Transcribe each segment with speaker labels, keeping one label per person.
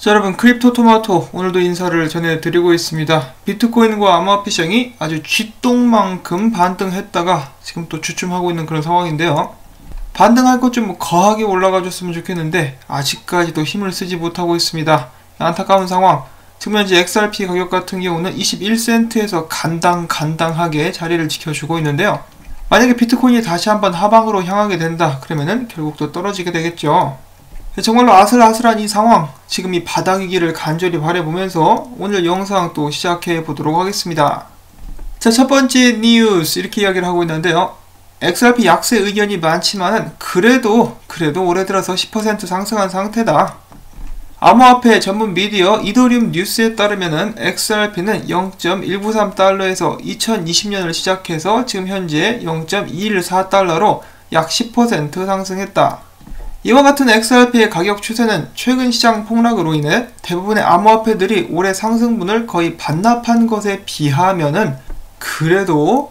Speaker 1: 자, 여러분, 크립토토마토 오늘도 인사를 전해드리고 있습니다. 비트코인과 암호화폐 시장이 아주 쥐똥만큼 반등했다가 지금 또 주춤하고 있는 그런 상황인데요. 반등할 것 좀 거하게 올라가 줬으면 좋겠는데 아직까지도 힘을 쓰지 못하고 있습니다. 안타까운 상황. 지금 현재 XRP 가격 같은 경우는 21센트에서 간당간당하게 자리를 지켜주고 있는데요. 만약에 비트코인이 다시 한번 하방으로 향하게 된다 그러면은 결국 또 떨어지게 되겠죠. 정말로 아슬아슬한 이 상황, 지금 이 바닥이기를 간절히 바라보면서 오늘 영상 또 시작해 보도록 하겠습니다. 자, 첫 번째 뉴스 이렇게 이야기를 하고 있는데요. XRP 약세 의견이 많지만은 그래도 올해 들어서 10% 상승한 상태다. 암호화폐 전문 미디어 이더리움 뉴스에 따르면은 XRP는 0.193달러에서 2020년을 시작해서 지금 현재 0.214달러로 약 10% 상승했다. 이와 같은 XRP의 가격 추세는 최근 시장 폭락으로 인해 대부분의 암호화폐들이 올해 상승분을 거의 반납한 것에 비하면은 그래도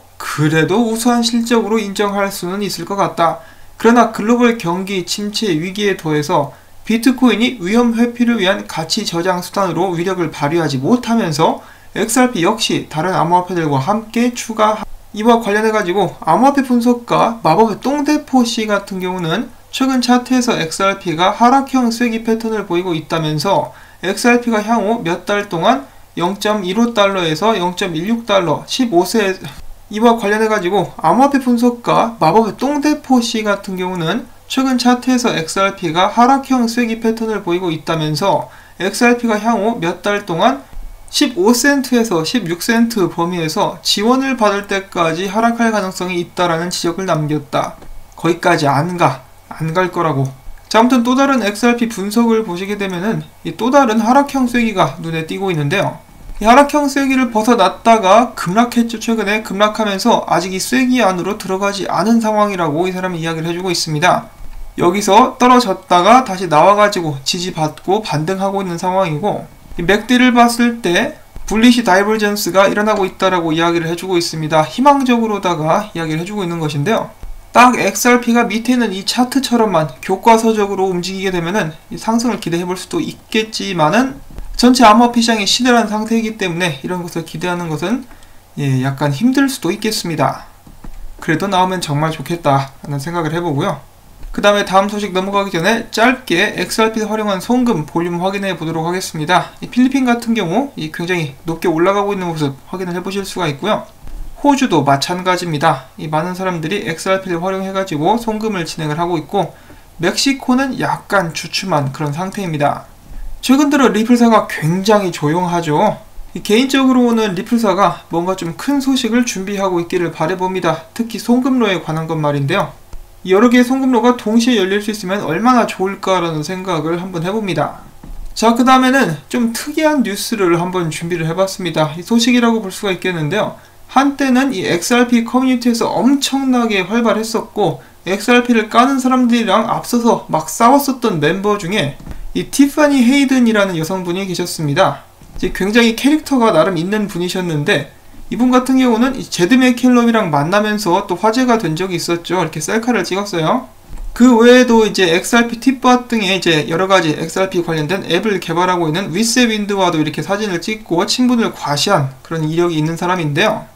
Speaker 1: 우수한 실적으로 인정할 수는 있을 것 같다. 그러나 글로벌 경기 침체 위기에 더해서 비트코인이 위험 회피를 위한 가치 저장 수단으로 위력을 발휘하지 못하면서 XRP 역시 다른 암호화폐들과 함께 이와 관련해가지고 암호화폐 분석가 마법의 똥대포씨 같은 경우는 최근 차트에서 XRP가 하락형 쐐기 패턴을 보이고 있다면서 XRP가 향후 몇 달 동안 0.15달러에서 0.16달러 15세 이와 관련해가지고 암호화폐 분석가 마법의 똥대포씨 같은 경우는 최근 차트에서 XRP가 하락형 쐐기 패턴을 보이고 있다면서 XRP가 향후 몇 달 동안 15센트에서 16센트 범위에서 지원을 받을 때까지 하락할 가능성이 있다라는 지적을 남겼다. 거기까지 안 갈 거라고. 자, 아무튼 또 다른 XRP 분석을 보시게 되면은 이 또 다른 하락형 쐐기가 눈에 띄고 있는데요. 이 하락형 쐐기를 벗어났다가 급락했죠. 최근에 급락하면서 아직 이 쐐기 안으로 들어가지 않은 상황이라고 이 사람이 이야기를 해주고 있습니다. 여기서 떨어졌다가 다시 나와가지고 지지받고 반등하고 있는 상황이고, 이 맥디를 봤을 때 불리시 다이버전스가 일어나고 있다라고 이야기를 해주고 있습니다. 희망적으로다가 이야기를 해주고 있는 것인데요. 딱 XRP가 밑에 있는 이 차트처럼만 교과서적으로 움직이게 되면은 이 상승을 기대해 볼 수도 있겠지만은 전체 암호화폐 시장이 시들한 상태이기 때문에 이런 것을 기대하는 것은 약간 힘들 수도 있겠습니다. 그래도 나오면 정말 좋겠다 라는 생각을 해보고요. 그 다음에 다음 소식 넘어가기 전에 짧게 XRP를 활용한 송금 볼륨 확인해 보도록 하겠습니다. 이 필리핀 같은 경우 굉장히 높게 올라가고 있는 모습 확인을 해보실 수가 있고요. 호주도 마찬가지입니다. 이 많은 사람들이 XRP를 활용해가지고 송금을 진행을 하고 있고, 멕시코는 약간 주춤한 그런 상태입니다. 최근 들어 리플사가 굉장히 조용하죠. 개인적으로는 리플사가 뭔가 좀 큰 소식을 준비하고 있기를 바라봅니다. 특히 송금로에 관한 것 말인데요. 여러 개의 송금로가 동시에 열릴 수 있으면 얼마나 좋을까라는 생각을 한번 해봅니다. 자, 그 다음에는 좀 특이한 뉴스를 한번 준비를 해봤습니다. 이 소식이라고 볼 수가 있겠는데요. 한때는 이 XRP 커뮤니티에서 엄청나게 활발했었고 XRP를 까는 사람들이랑 앞서서 막 싸웠었던 멤버 중에 이 티파니 헤이든이라는 여성분이 계셨습니다. 이제 굉장히 캐릭터가 나름 있는 분이셨는데, 이분 같은 경우는 이 제드 맥켈럽이랑 만나면서 또 화제가 된 적이 있었죠. 이렇게 셀카를 찍었어요. 그 외에도 이제 XRP 팁밭 등의 이제 여러가지 XRP 관련된 앱을 개발하고 있는 위세윈드와도 이렇게 사진을 찍고 친분을 과시한 그런 이력이 있는 사람인데요.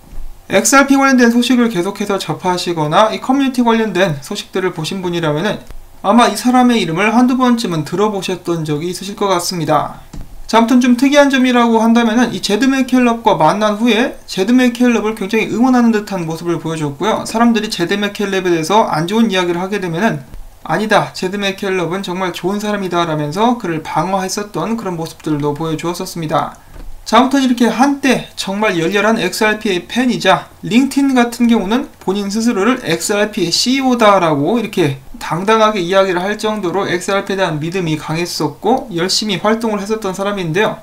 Speaker 1: XRP 관련된 소식을 계속해서 접하시거나 이 커뮤니티 관련된 소식들을 보신 분이라면은 아마 이 사람의 이름을 한두 번쯤은 들어보셨던 적이 있으실 것 같습니다. 자, 아무튼 좀 특이한 점이라고 한다면은 이 제드 맥켈럽과 만난 후에 제드 맥켈럽을 굉장히 응원하는 듯한 모습을 보여줬고요. 사람들이 제드 맥켈럽에 대해서 안 좋은 이야기를 하게 되면은 아니다, 제드 맥켈럽은 정말 좋은 사람이다 라면서 그를 방어했었던 그런 모습들도 보여주었었습니다. 자, 아무튼 이렇게 한때 정말 열렬한 XRP의 팬이자 링틴 같은 경우는 본인 스스로를 XRP의 CEO다 라고 이렇게 당당하게 이야기를 할 정도로 XRP에 대한 믿음이 강했었고 열심히 활동을 했었던 사람인데요.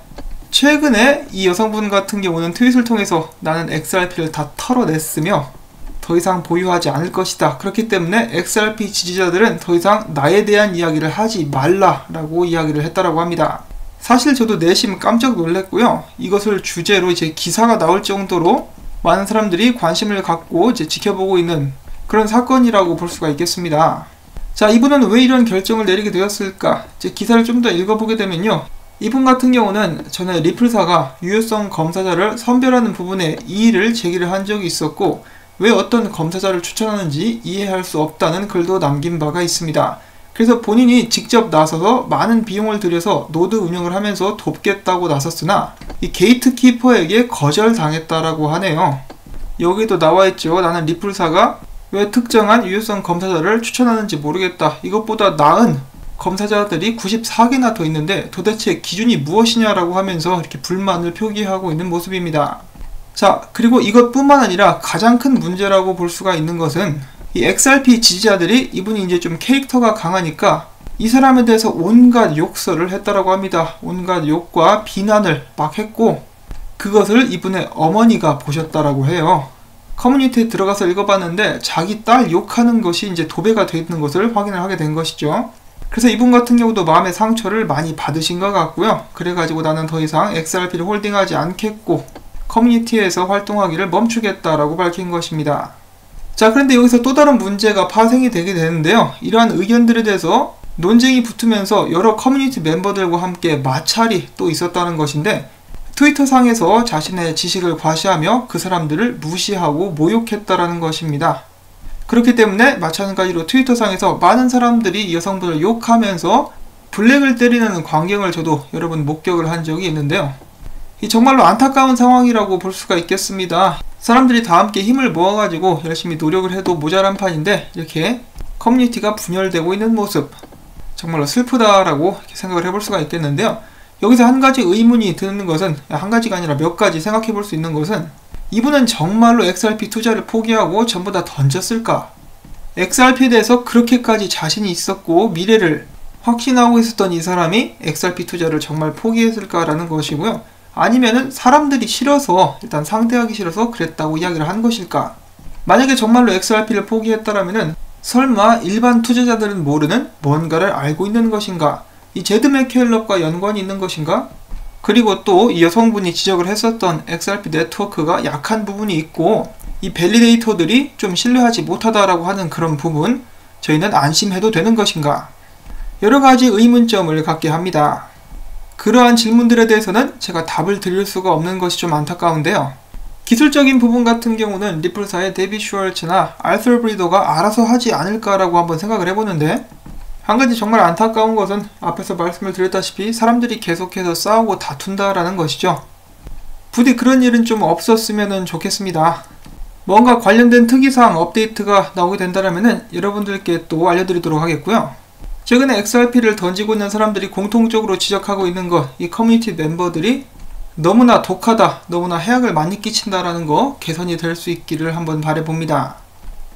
Speaker 1: 최근에 이 여성분 같은 경우는 트윗을 통해서 나는 XRP를 다 털어냈으며 더 이상 보유하지 않을 것이다. 그렇기 때문에 XRP 지지자들은 더 이상 나에 대한 이야기를 하지 말라 라고 이야기를 했다라고 합니다. 사실 저도 내심 깜짝 놀랐고요. 이것을 주제로 이제 기사가 나올 정도로 많은 사람들이 관심을 갖고 이제 지켜보고 있는 그런 사건이라고 볼 수가 있겠습니다. 자, 이분은 왜 이런 결정을 내리게 되었을까? 이제 기사를 좀 더 읽어보게 되면요. 이분 같은 경우는 전에 리플사가 유효성 검사자를 선별하는 부분에 이의를 제기를 한 적이 있었고, 왜 어떤 검사자를 추천하는지 이해할 수 없다는 글도 남긴 바가 있습니다. 그래서 본인이 직접 나서서 많은 비용을 들여서 노드 운영을 하면서 돕겠다고 나섰으나 이 게이트키퍼에게 거절당했다라고 하네요. 여기도 나와있죠. 나는 리플사가 왜 특정한 유효성 검사자를 추천하는지 모르겠다. 이것보다 나은 검사자들이 94개나 더 있는데 도대체 기준이 무엇이냐라고 하면서 이렇게 불만을 표기하고 있는 모습입니다. 자, 그리고 이것뿐만 아니라 가장 큰 문제라고 볼 수가 있는 것은 이 XRP 지지자들이 이분이 이제 좀 캐릭터가 강하니까 이 사람에 대해서 온갖 욕설을 했다라고 합니다. 온갖 욕과 비난을 막 했고, 그것을 이분의 어머니가 보셨다라고 해요. 커뮤니티에 들어가서 읽어봤는데 자기 딸 욕하는 것이 이제 도배가 되어 있는 것을 확인을 하게 된 것이죠. 그래서 이분 같은 경우도 마음의 상처를 많이 받으신 것 같고요. 그래가지고 나는 더 이상 XRP를 홀딩하지 않겠고 커뮤니티에서 활동하기를 멈추겠다라고 밝힌 것입니다. 자, 그런데 여기서 또 다른 문제가 파생이 되게 되는데요. 이러한 의견들에 대해서 논쟁이 붙으면서 여러 커뮤니티 멤버들과 함께 마찰이 또 있었다는 것인데, 트위터상에서 자신의 지식을 과시하며 그 사람들을 무시하고 모욕했다라는 것입니다. 그렇기 때문에 마찬가지로 트위터상에서 많은 사람들이 이 여성분을 욕하면서 블랙을 때리는 광경을 저도 여러 번 목격을 한 적이 있는데요. 이 정말로 안타까운 상황이라고 볼 수가 있겠습니다. 사람들이 다 함께 힘을 모아가지고 열심히 노력을 해도 모자란 판인데 이렇게 커뮤니티가 분열되고 있는 모습, 정말로 슬프다라고 생각을 해볼 수가 있겠는데요. 여기서 한 가지 의문이 드는 것은, 한 가지가 아니라 몇 가지 생각해 볼 수 있는 것은, 이분은 정말로 XRP 투자를 포기하고 전부 다 던졌을까? XRP에 대해서 그렇게까지 자신이 있었고 미래를 확신하고 있었던 이 사람이 XRP 투자를 정말 포기했을까라는 것이고요. 아니면은 사람들이 싫어서, 일단 상대하기 싫어서 그랬다고 이야기를 한 것일까? 만약에 정말로 XRP를 포기했다라면은 설마 일반 투자자들은 모르는 뭔가를 알고 있는 것인가? 이 제드 맥켈럽과 연관이 있는 것인가? 그리고 또 이 여성분이 지적을 했었던 XRP 네트워크가 약한 부분이 있고 이 밸리데이터들이 좀 신뢰하지 못하다라고 하는 그런 부분, 저희는 안심해도 되는 것인가? 여러 가지 의문점을 갖게 합니다. 그러한 질문들에 대해서는 제가 답을 드릴 수가 없는 것이 좀 안타까운데요. 기술적인 부분 같은 경우는 리플사의 데비 슈왈츠나 알서 브리더가 알아서 하지 않을까라고 한번 생각을 해보는데, 한 가지 정말 안타까운 것은 앞에서 말씀을 드렸다시피 사람들이 계속해서 싸우고 다툰다라는 것이죠. 부디 그런 일은 좀 없었으면 좋겠습니다. 뭔가 관련된 특이사항 업데이트가 나오게 된다면 여러분들께 또 알려드리도록 하겠고요. 최근에 XRP를 던지고 있는 사람들이 공통적으로 지적하고 있는 것, 이 커뮤니티 멤버들이 너무나 독하다, 너무나 해악을 많이 끼친다라는 거 개선이 될 수 있기를 한번 바라봅니다.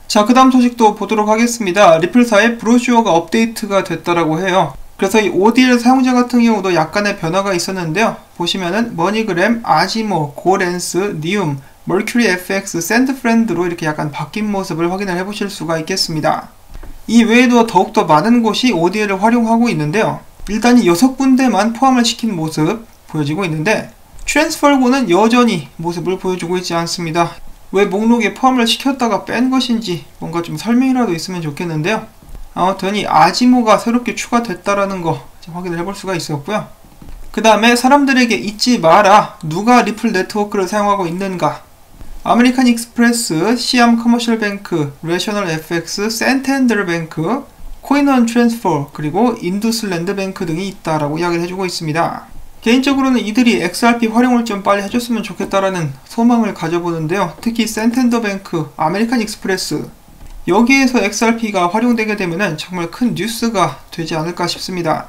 Speaker 1: 자, 그 다음 소식도 보도록 하겠습니다. 리플사의 브로슈어가 업데이트가 됐다라고 해요. 그래서 이 ODL 사용자 같은 경우도 약간의 변화가 있었는데요. 보시면은 머니그램, 아지모, 고렌스, 니움, 머큐리 FX, 샌드프렌드로 이렇게 약간 바뀐 모습을 확인을 해보실 수가 있겠습니다. 이 외에도 더욱더 많은 곳이 ODL을 활용하고 있는데요. 일단 이 6군데만 포함을 시킨 모습 보여지고 있는데, 트랜스펄고는 여전히 모습을 보여주고 있지 않습니다. 왜 목록에 포함을 시켰다가 뺀 것인지 뭔가 좀 설명이라도 있으면 좋겠는데요. 아무튼 이 아지모가 새롭게 추가됐다라는 거 확인을 해볼 수가 있었고요. 그 다음에 사람들에게 잊지 마라, 누가 리플 네트워크를 사용하고 있는가. 아메리칸 익스프레스, 시암 커머셜 뱅크, 레셔널 FX, 센텐더 뱅크, 코인원 트랜스퍼, 그리고 인두슬랜드 뱅크 등이 있다라고 이야기를 해주고 있습니다. 개인적으로는 이들이 XRP 활용을 좀 빨리 해줬으면 좋겠다라는 소망을 가져보는데요. 특히 센텐더 뱅크, 아메리칸 익스프레스, 여기에서 XRP가 활용되게 되면 정말 큰 뉴스가 되지 않을까 싶습니다.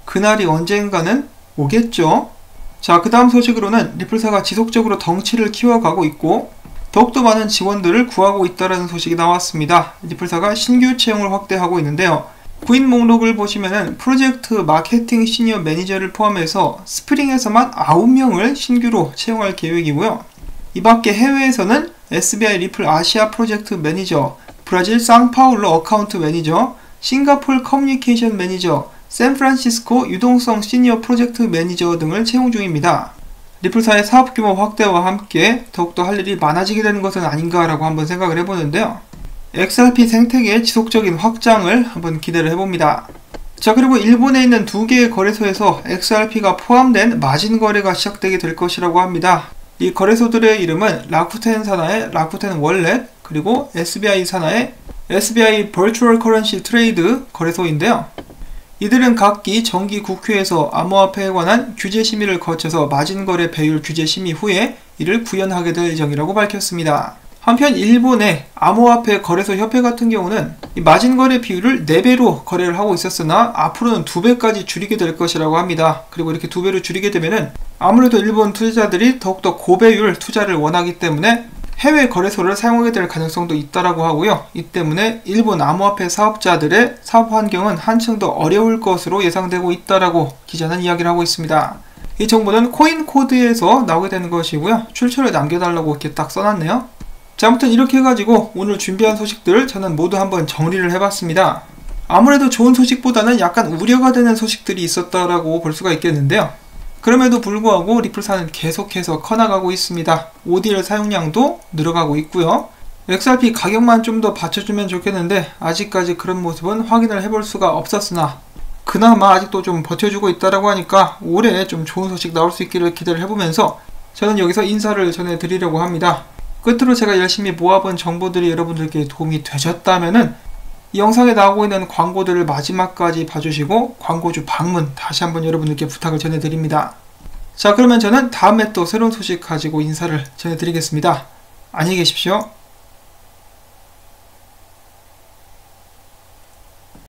Speaker 1: 그날이 언젠가는 오겠죠. 자, 그 다음 소식으로는 리플사가 지속적으로 덩치를 키워가고 있고 더욱더 많은 직원들을 구하고 있다는 소식이 나왔습니다. 리플사가 신규 채용을 확대하고 있는데요. 구인 목록을 보시면은 프로젝트 마케팅 시니어 매니저를 포함해서 스프링에서만 9명을 신규로 채용할 계획이고요. 이 밖에 해외에서는 SBI 리플 아시아 프로젝트 매니저, 브라질 상파울로 어카운트 매니저, 싱가폴 커뮤니케이션 매니저, 샌프란시스코 유동성 시니어 프로젝트 매니저 등을 채용 중입니다. 리플사의 사업 규모 확대와 함께 더욱더 할 일이 많아지게 되는 것은 아닌가라고 한번 생각을 해보는데요. XRP 생태계의 지속적인 확장을 한번 기대를 해봅니다. 자, 그리고 일본에 있는 2개의 거래소에서 XRP가 포함된 마진 거래가 시작되게 될 것이라고 합니다. 이 거래소들의 이름은 라쿠텐 산하의 라쿠텐 월렛, 그리고 SBI 산하의 SBI 버추얼 커런시 트레이드 거래소인데요. 이들은 각기 정기 국회에서 암호화폐에 관한 규제 심의를 거쳐서 마진 거래 배율 규제 심의 후에 이를 구현하게 될 예정이라고 밝혔습니다. 한편 일본의 암호화폐 거래소 협회 같은 경우는 이 마진 거래 비율을 4배로 거래를 하고 있었으나 앞으로는 2배까지 줄이게 될 것이라고 합니다. 그리고 이렇게 2배로 줄이게 되면은 아무래도 일본 투자자들이 더욱더 고배율 투자를 원하기 때문에 해외 거래소를 사용하게 될 가능성도 있다라고 하고요. 이 때문에 일본 암호화폐 사업자들의 사업 환경은 한층 더 어려울 것으로 예상되고 있다라고 기자는 이야기를 하고 있습니다. 이 정보는 코인코드에서 나오게 되는 것이고요. 출처를 남겨달라고 이렇게 딱 써놨네요. 자, 아무튼 이렇게 해가지고 오늘 준비한 소식들 저는 모두 한번 정리를 해봤습니다. 아무래도 좋은 소식보다는 약간 우려가 되는 소식들이 있었다라고 볼 수가 있겠는데요. 그럼에도 불구하고 리플사는 계속해서 커나가고 있습니다. ODL 사용량도 늘어가고 있고요. XRP 가격만 좀 더 받쳐주면 좋겠는데 아직까지 그런 모습은 확인을 해볼 수가 없었으나 그나마 아직도 좀 버텨주고 있다라고 하니까 올해 좀 좋은 소식 나올 수 있기를 기대를 해보면서 저는 여기서 인사를 전해드리려고 합니다. 끝으로 제가 열심히 모아본 정보들이 여러분들께 도움이 되셨다면은 이 영상에 나오고 있는 광고들을 마지막까지 봐주시고 광고주 방문 다시 한번 여러분들께 부탁을 전해드립니다. 자, 그러면 저는 다음에 또 새로운 소식 가지고 인사를 전해드리겠습니다. 안녕히 계십시오.